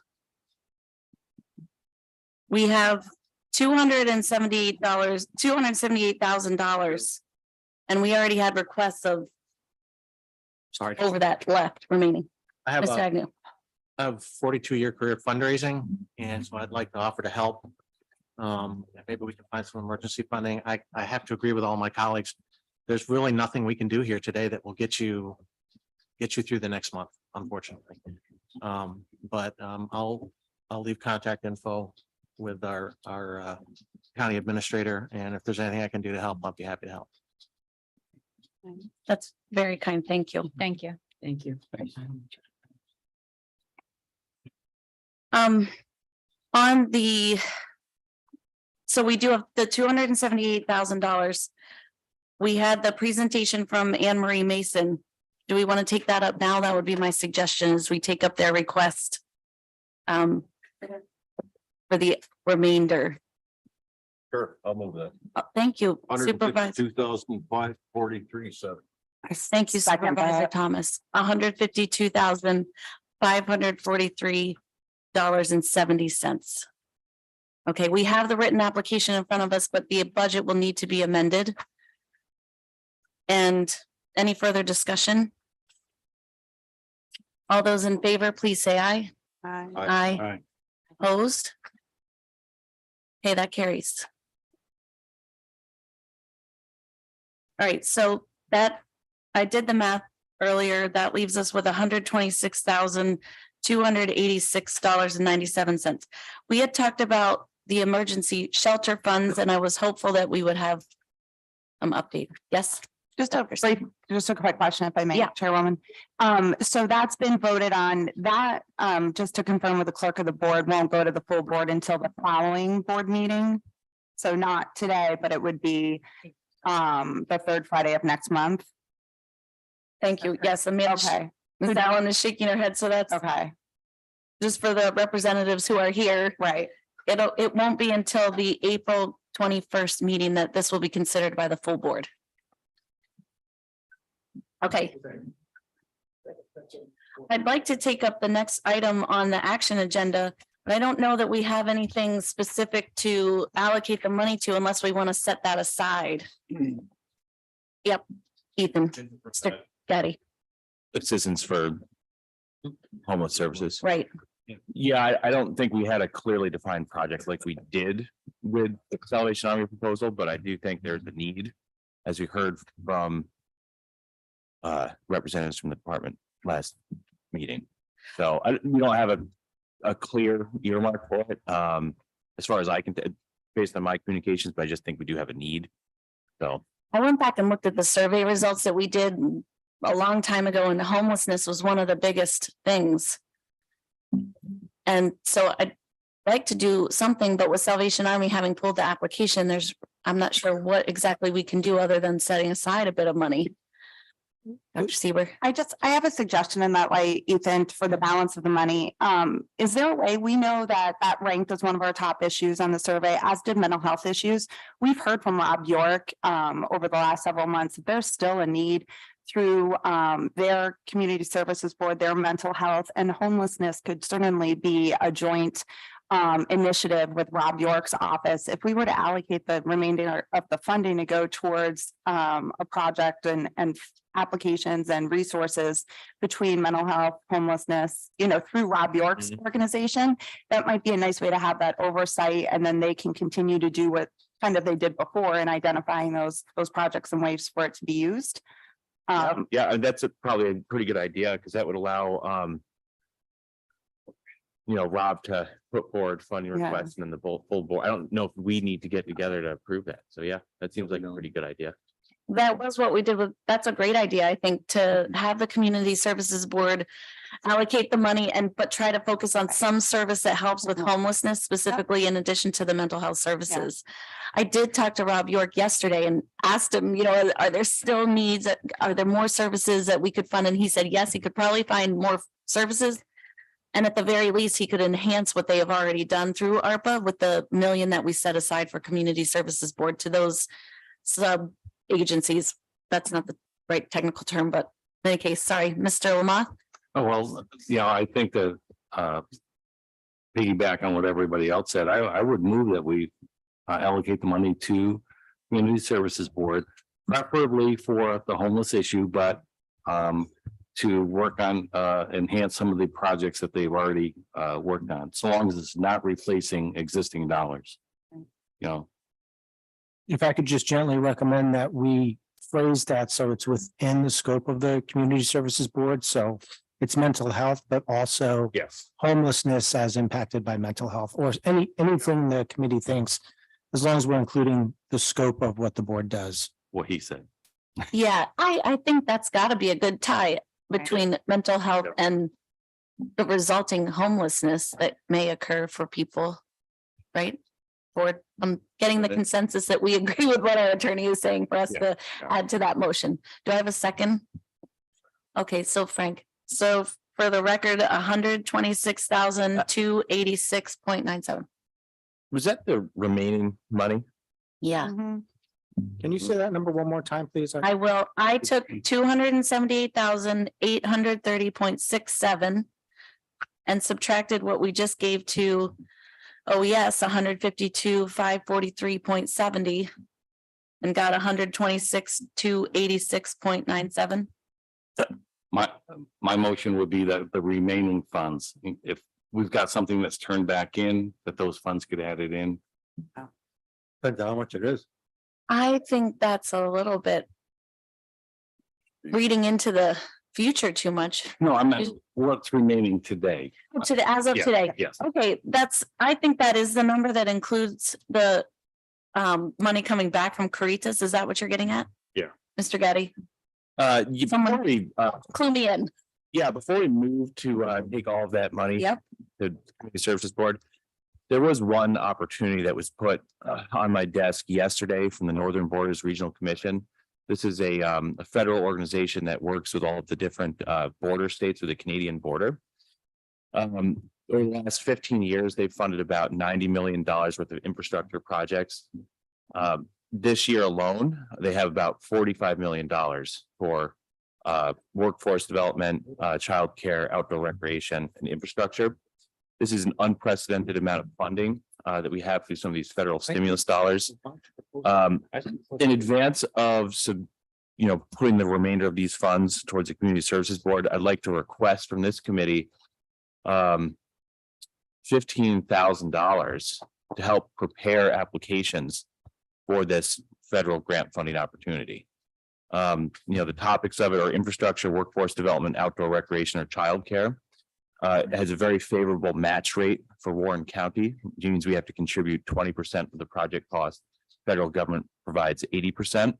We have $278,000, and we already had requests of Sorry. over that left remaining. I have Mr. a Agnew. 42-year career fundraising, and so I'd like to offer to help. Maybe we can find some emergency funding. I have to agree with all my colleagues. There's really nothing we can do here today that will get you through the next month, unfortunately. But I'll leave contact info with our county administrator, and if there's anything I can do to help, I'll be happy to help. That's very kind. Thank you. Thank you. Thank you. On the. So we do have the $278,000. We had the presentation from Anne Marie Mason. Do we want to take that up now? That would be my suggestion, as we take up their request. For the remainder. Sure, I'll move that. Thank you, Supervisor. 2,543.7. Thank you, Second Supervisor that. Thomas. $152,543.70. Okay, we have the written application in front of us, but the budget will need to be amended. And any further discussion? All those in favor, please say aye. Aye. Aye. Opposed? Okay, that carries. All right, so that, I did the math earlier, that leaves us with $126,286.97. We had talked about the emergency shelter funds, and I was hopeful that we would have update. Yes, Just a quick question, if I may, Yeah. Chairwoman. So that's been voted on, that, just to confirm with the clerk of the board, won't go to the full board until the following board meeting. So not today, but it would be, the third Friday of next month. thank you. Yes, Amanda, Okay, Ms. Allen is shaking her head, so that's okay, just for the representatives who are here. right. It won't be until the April 21st meeting that this will be considered by the full board. Okay. I'd like to take up the next item on the action agenda, but I don't know that we have anything specific to allocate the money to unless we want to set that aside. Yep, Ethan, Mr. Gaddy, Assistance for homeless services. right. Yeah, I don't think we had a clearly defined project like we did with the Salvation Army proposal, but I do think there's a need, as we heard from representatives from the department last meeting. So we don't have a clear earmark for it. As far as I can, based on my communications, but I just think we do have a need. So I went back and looked at the survey results that we did a long time ago, and homelessness was one of the biggest things. And so I'd like to do something, but with Salvation Army having pulled the application, I'm not sure what exactly we can do other than setting aside a bit of money. Dr. Seaver. I have a suggestion in that way, Ethan, for the balance of the money. Is there a way, we know that ranked as one of our top issues on the survey, as did mental health issues. We've heard from Rob York over the last several months that there's still a need through their community services board, their mental health, and homelessness could certainly be a joint initiative with Rob York's office. If we were to allocate the remainder of the funding to go towards a project and applications and resources between mental health, homelessness, through Rob York's organization, that might be a nice way to have that oversight, and then they can continue to do what kind of they did before in identifying those projects and ways for it to be used. yeah, and that's probably a pretty good idea, because that would allow Rob to put forward funding Yeah. requests and then the full board. I don't know if we need to get together to approve that. So yeah, that seems like a pretty good idea. That was what we did with, that's a great idea, I think, to have the community services board allocate the money but try to focus on some service that helps with homelessness specifically in addition to the mental health services. I did talk to Rob York yesterday and asked him, are there still needs? Are there more services that we could fund? And he said, yes, he could probably find more services. And at the very least, he could enhance what they have already done through ARPA with the $1 million that we set aside for community services board to those sub agencies. That's not the right technical term, but in any case, sorry, Mr. Lamont. Oh, well, yeah, I think that piggyback on what everybody else said, I would move that we allocate the money to Community Services Board, preferably for the homeless issue, but to work on enhance some of the projects that they've already worked on, so long as it's not replacing existing dollars. If I could just gently recommend that we phrase that so it's within the scope of the Community Services Board. So it's mental health, but also Yes. homelessness as impacted by mental health, or anything the committee thinks, as long as we're including the scope of what the board does. What he said. Yeah, I think that's got to be a good tie between mental health and the resulting homelessness that may occur for people, right? Or I'm getting the consensus that we agree with what our attorney is saying for us to add to that motion. Do I have a second? Okay, so Frank, so for the record, $126,286.97. Was that the remaining money? Yeah, Mhm. Can you say that number one more time, please? I will. I took 278,830.67 and subtracted what we just gave to OES, 152,543.70 and got 126,286.97. my motion would be that the remaining funds, if we've got something that's turned back in, that those funds could add it in. Depends on how much it is. I think that's a little bit reading into the future too much. No, I meant what's remaining today. As of Yeah, today. yes. Okay, I think that is the number that includes the money coming back from Caritas. Is that what you're getting at? Yeah. Mr. Getty, Before we, clue me in. yeah, before we move to take all of that money. Yep. The Community Services Board. There was one opportunity that was put on my desk yesterday from the Northern Borders Regional Commission. This is a federal organization that works with all of the different border states with the Canadian border. Over the last 15 years, they've funded about $90 million worth of infrastructure projects. This year alone, they have about $45 million for workforce development, childcare, outdoor recreation, and infrastructure. This is an unprecedented amount of funding that we have through some of these federal stimulus dollars. In advance of putting the remainder of these funds towards the Community Services Board, I'd like to request from this committee $15,000 to help prepare applications for this federal grant funding opportunity. The topics of it are infrastructure, workforce development, outdoor recreation, or childcare. It has a very favorable match rate for Warren County, which means we have to contribute 20% of the project cost. Federal government provides 80%.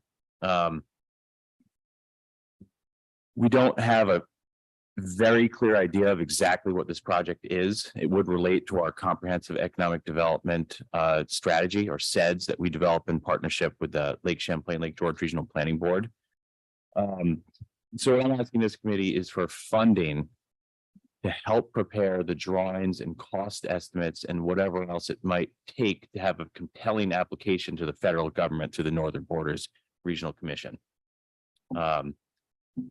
We don't have a very clear idea of exactly what this project is. It would relate to our comprehensive economic development strategy, or SEDS, that we develop in partnership with the Lake Champlain, Lake George Regional Planning Board. So what I'm asking this committee is for funding to help prepare the drawings and cost estimates and whatever else it might take to have a compelling application to the federal government through the Northern Borders Regional Commission.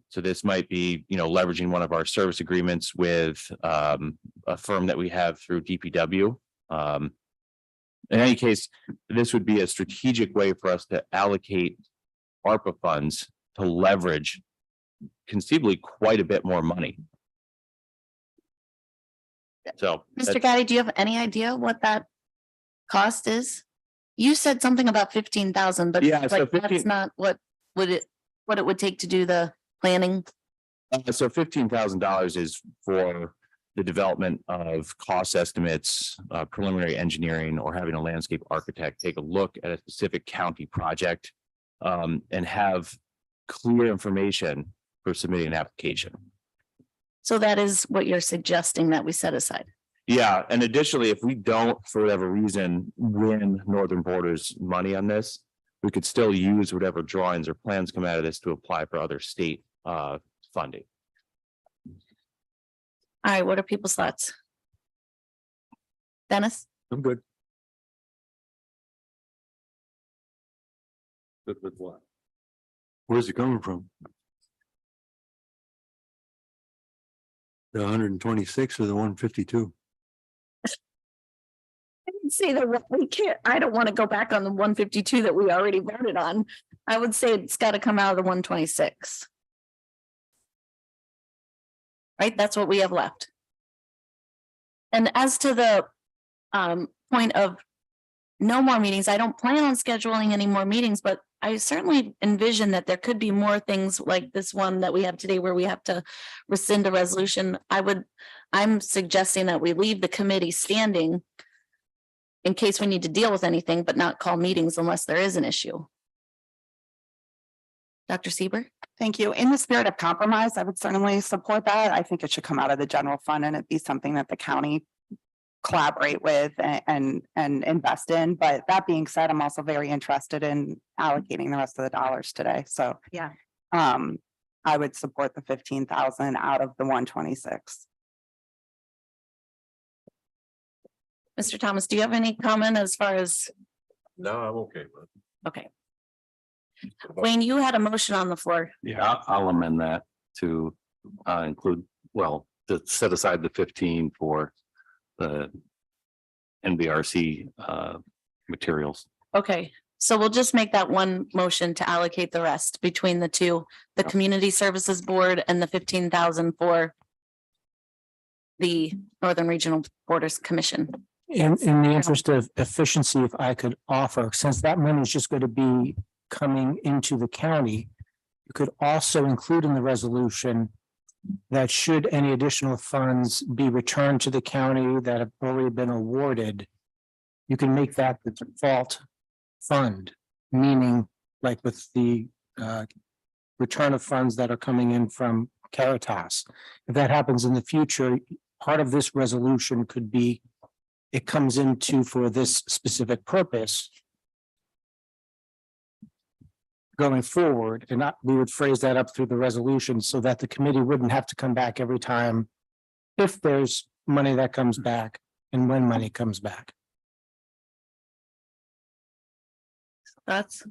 So this might be, leveraging one of our service agreements with a firm that we have through DPW. In any case, this would be a strategic way for us to allocate ARPA funds to leverage conceivably quite a bit more money. So, Mr. Gaddy, do you have any idea what that cost is? You said something about 15,000, but Yeah, so like, 15 that's not what it would take to do the planning. so $15,000 is for the development of cost estimates, preliminary engineering, or having a landscape architect take a look at a specific county project and have clear information for submitting an application. So that is what you're suggesting that we set aside. Yeah, and additionally, if we don't, for whatever reason, win Northern Borders money on this, we could still use whatever drawings or plans come out of this to apply for other state funding. All right, what are people's thoughts? Dennis? I'm good. Good with what? Where's it coming from? The 126 or the 152? I didn't say that we can't, I don't want to go back on the 152 that we already voted on. I would say it's got to come out of the 126. Right, that's what we have left. And as to the point of no more meetings, I don't plan on scheduling any more meetings, but I certainly envision that there could be more things like this one that we have today where we have to rescind a resolution. I'm suggesting that we leave the committee standing in case we need to deal with anything, but not call meetings unless there is an issue. Dr. Sieber? Thank you. In the spirit of compromise, I would certainly support that. I think it should come out of the general fund and it be something that the county collaborate with and invest in. But that being said, I'm also very interested in allocating the rest of the dollars today. So Yeah. I would support the 15,000 out of the 126. Mr. Thomas, do you have any comment as far as, No, I'm okay with it. okay. Wayne, you had a motion on the floor. Yeah, I'll amend that to include, to set aside the 15 for the NBRC materials. Okay, So we'll just make that one motion to allocate the rest between the two, the Community Services Board and the 15,000 for the Northern Regional Borders Commission. In the interest of efficiency, if I could offer, since that money is just going to be coming into the county, you could also include in the resolution that should any additional funds be returned to the county that have already been awarded, you can make that the default fund, meaning like with the return of funds that are coming in from Caritas. If that happens in the future, part of this resolution could be it comes into for this specific purpose going forward, and we would phrase that up through the resolution so that the committee wouldn't have to come back every time if there's money that comes back and when money comes back. That's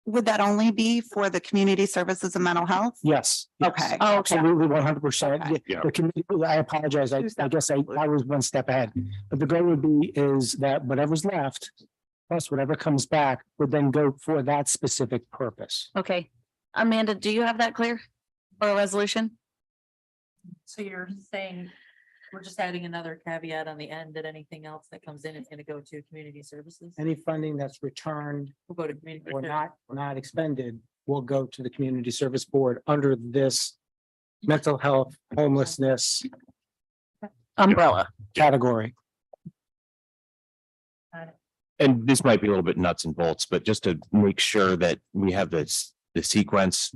Would that only be for the community services and mental health? Yes. yes, Okay. Oh, okay. Absolutely, 100%. Yeah. The committee, I apologize. I guess I was one step ahead. But the goal would be is that whatever's left, plus whatever comes back, would then go for that specific purpose. okay. Amanda, do you have that clear for a resolution? So you're saying we're just adding another caveat on the end that anything else that comes in is gonna go to community services? Any funding that's returned We'll go to community. or not expended will go to the Community Service Board under this mental health, homelessness Umbrella. category. And this might be a little bit nuts and bolts, but just to make sure that we have this, the sequence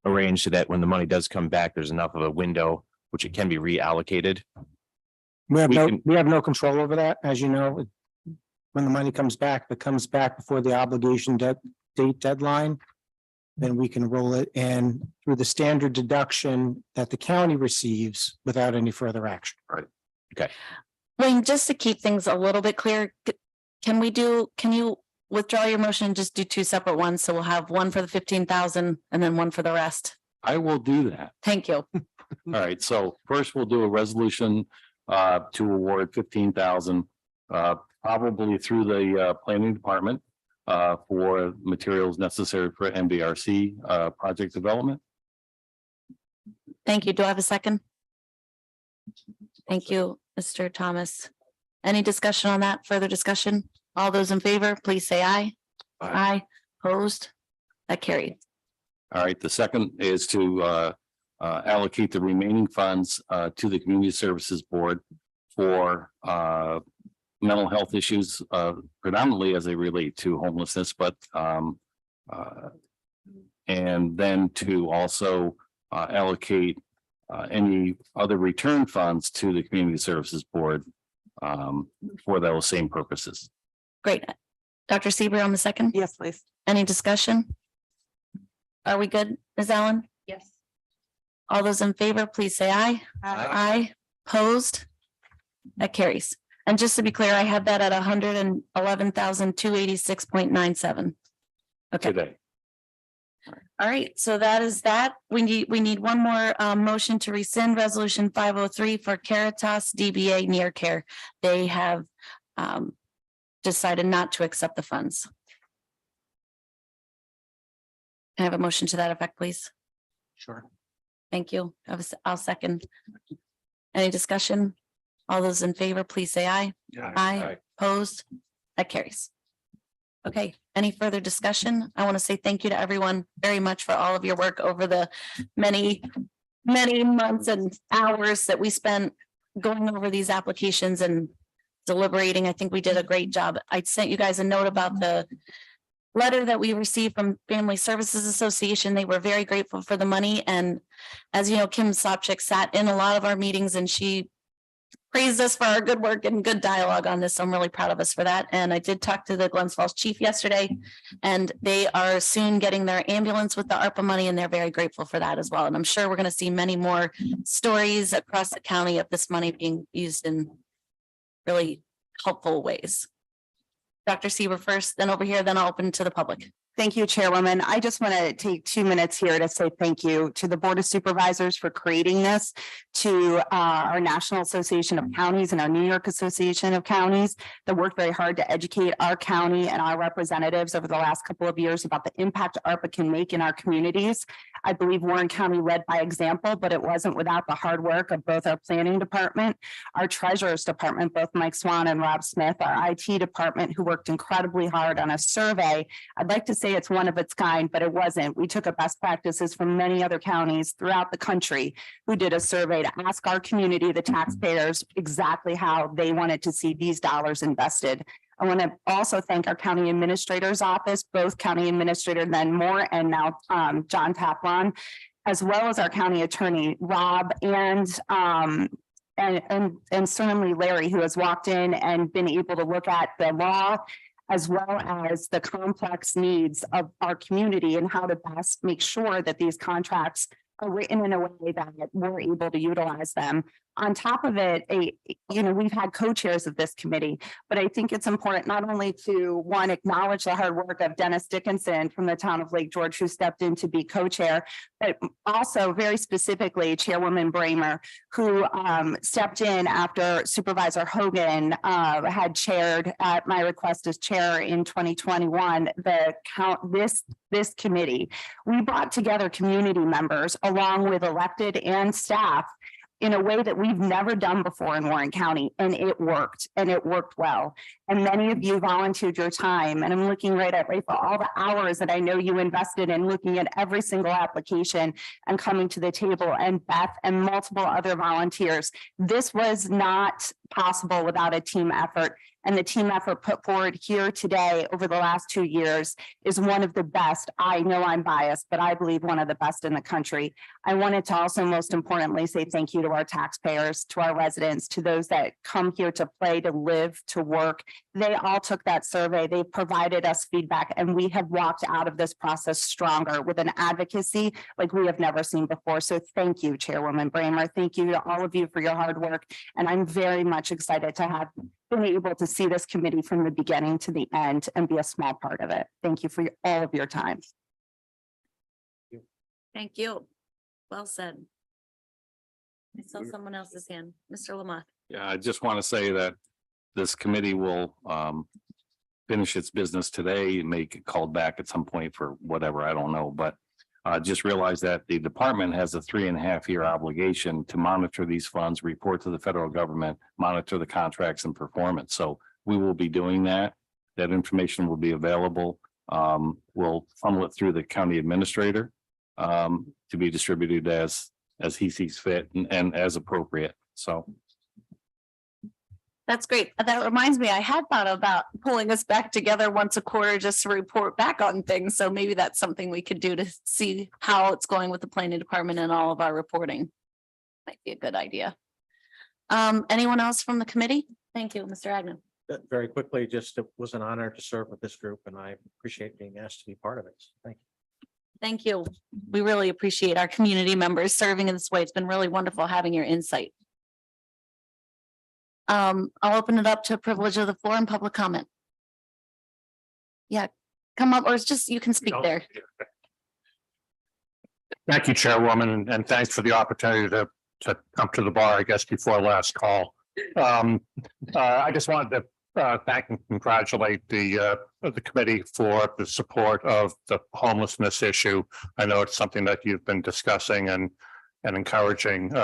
arranged so that when the money does come back, there's enough of a window which it can be reallocated. We have We we can- have no control over that, as you know. When the money comes back, if it comes back before the obligation date deadline, then we can roll it in through the standard deduction that the county receives without any further action. Wayne, just to keep things a little bit clear, can you withdraw your motion and just do two separate ones? So we'll have one for the 15,000 and then one for the rest. I will do that. Thank you. All right, so first we'll do a resolution to award 15,000 probably through the planning department for materials necessary for MBRC project development. Thank you. Do I have a second? Thank you, Mr. Thomas. Any discussion on that? Further discussion? All those in favor, please say aye. Aye. Opposed? That carried. All right, the second is to allocate the remaining funds to the Community Services Board for mental health issues predominantly as they relate to homelessness, but and then to also allocate any other return funds to the Community Services Board for those same purposes. Great. Dr. Seaver on the second. Yes, please. Any discussion? Are we good, Ms. Allen? Yes. All those in favor, please say aye. Aye. Opposed? That carries. And just to be clear, I had that at 111,286.97. Okay, Today. all right. So that is that. We need one more motion to rescind resolution 503 for Caritas DBA Near Care. They have decided not to accept the funds. Can I have a motion to that effect, please? Sure. Thank you. I'll second. Any discussion? All those in favor, please say aye. Aye. Opposed? That carries. Okay, any further discussion? I want to say thank you to everyone very much for all of your work over the many months and hours that we spent going over these applications and deliberating. I think we did a great job. I sent you guys a note about the letter that we received from Family Services Association. They were very grateful for the money. And as you know, Kim Sopcich sat in a lot of our meetings and she praised us for our good work and good dialogue on this. So I'm really proud of us for that. And I did talk to the Glens Falls chief yesterday, and they are soon getting their ambulance with the ARPA money, and they're very grateful for that as well. And I'm sure we're going to see many more stories across the county of this money being used in really helpful ways. Dr. Seaver first, then over here, then I'll open to the public. Thank you, Chairwoman. I just want to take 2 minutes here to say thank you to the Board of Supervisors for creating this, to our National Association of Counties and our New York Association of Counties that worked very hard to educate our county and our representatives over the last couple of years about the impact ARPA can make in our communities. I believe Warren County led by example, but it wasn't without the hard work of both our planning department, our treasurer's department, both Mike Swan and Rob Smith, our IT department, who worked incredibly hard on a survey. I'd like to say it's one of its kind, but it wasn't. We took a best practices from many other counties throughout the country who did a survey to ask our community, the taxpayers, exactly how they wanted to see these dollars invested. I want to also thank our county administrator's office, both county administrator Len Moore and now John Taplon, as well as our county attorney, Rob, and certainly Larry, who has walked in and been able to look at the law as well as the complex needs of our community and how to best make sure that these contracts are written in a way that we're able to utilize them. On top of it, we've had co-chairs of this committee, but I think it's important not only to one, acknowledge the hard work of Dennis Dickinson from the town of Lake George, who stepped in to be co-chair, but also very specifically Chairwoman Bramer, who stepped in after Supervisor Hogan had chaired at my request as chair in 2021, this committee. We brought together community members along with elected and staff in a way that we've never done before in Warren County, and it worked well. And many of you volunteered your time, and I'm looking right at Rachel, all the hours that I know you invested in looking at every single application and coming to the table, and Beth and multiple other volunteers. This was not possible without a team effort. And the team effort put forward here today over the last 2 years is one of the best. I know I'm biased, but I believe one of the best in the country. I wanted to also most importantly say thank you to our taxpayers, to our residents, to those that come here to play, to live, to work. They all took that survey. They provided us feedback, and we have walked out of this process stronger with an advocacy like we have never seen before. So thank you, Chairwoman Bramer. Thank you to all of you for your hard work. And I'm very much excited to have been able to see this committee from the beginning to the end and be a small part of it. Thank you for all of your time. Thank you. Well said. I saw someone else's hand, Mr. Lamont. Yeah, I just want to say that this committee will finish its business today, and may get called back at some point for whatever, I don't know, but just realize that the department has a 3.5-year obligation to monitor these funds, report to the federal government, monitor the contracts and performance. So we will be doing that. That information will be available. We'll funnel it through the county administrator to be distributed as he sees fit and as appropriate. So. That's great. That reminds me, I had thought about pulling us back together once a quarter just to report back on things. So maybe that's something we could do to see how it's going with the planning department and all of our reporting. Might be a good idea. Anyone else from the committee? Thank you, Mr. Agnew. Very quickly, just it was an honor to serve with this group, and I appreciate being asked to be part of it. So thank you. Thank you. We really appreciate our community members serving in this way. It's been really wonderful having your insight. I'll open it up to privilege of the floor and public comment. Yeah, come up, or it's just, you can speak there. Thank you, Chairwoman, and thanks for the opportunity to come to the bar, I guess, before last call. I just wanted to thank and congratulate the committee for the support of the homelessness issue. I know it's something that you've been discussing and encouraging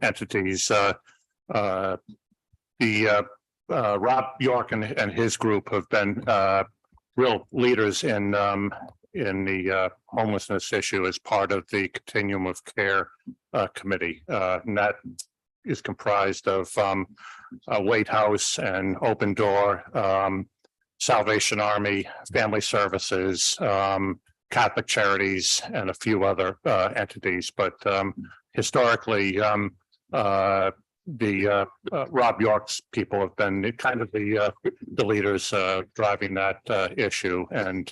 entities. Rob York and his group have been real leaders in the homelessness issue as part of the Continuum of Care committee, and that is comprised of White House and Open Door, Salvation Army, Family Services, Catholic Charities, and a few other entities. But historically, the Rob York's people have been kind of the leaders driving that issue, and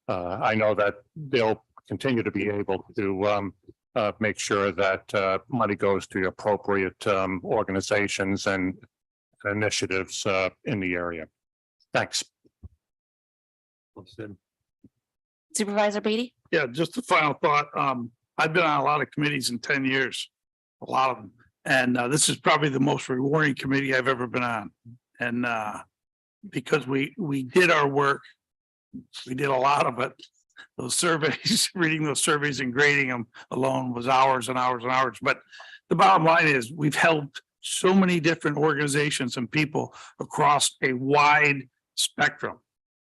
I know that they'll continue to be able to make sure that money goes to appropriate organizations and initiatives in the area. Thanks. Supervisor Beatty? Yeah, just a final thought. I've been on a lot of committees in 10 years, a lot of them. And this is probably the most rewarding committee I've ever been on. And because we did our work, we did a lot of it. Those surveys, reading those surveys and grading them alone was hours and hours and hours. But the bottom line is we've helped so many different organizations and people across a wide spectrum.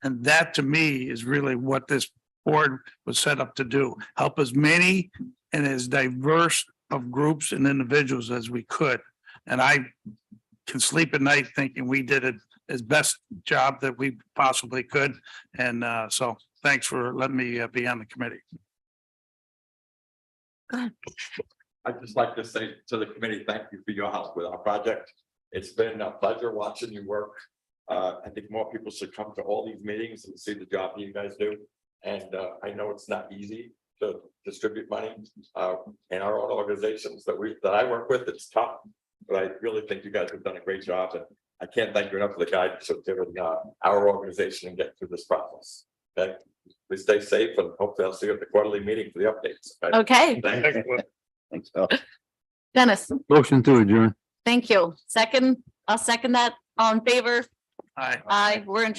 And that to me is really what this board was set up to do, help as many and as diverse of groups and individuals as we could. And I can sleep at night thinking we did it as best job that we possibly could. And so thanks for letting me be on the committee. I'd just like to say to the committee, thank you for your help with our project. It's been a pleasure watching you work. I think more people should come to all these meetings and see the job you guys do. And I know it's not easy to distribute money in our own organizations that I work with. It's tough, but I really think you guys have done a great job. And I can't thank you enough for the guidance of giving our organization and get through this process. Okay, please stay safe and hopefully I'll see you at the quarterly meeting for the updates. Okay, Thanks, Bill. Dennis, Motion to adjourn. thank you. Second, I'll second that. All in favor? Aye. Aye, we're in.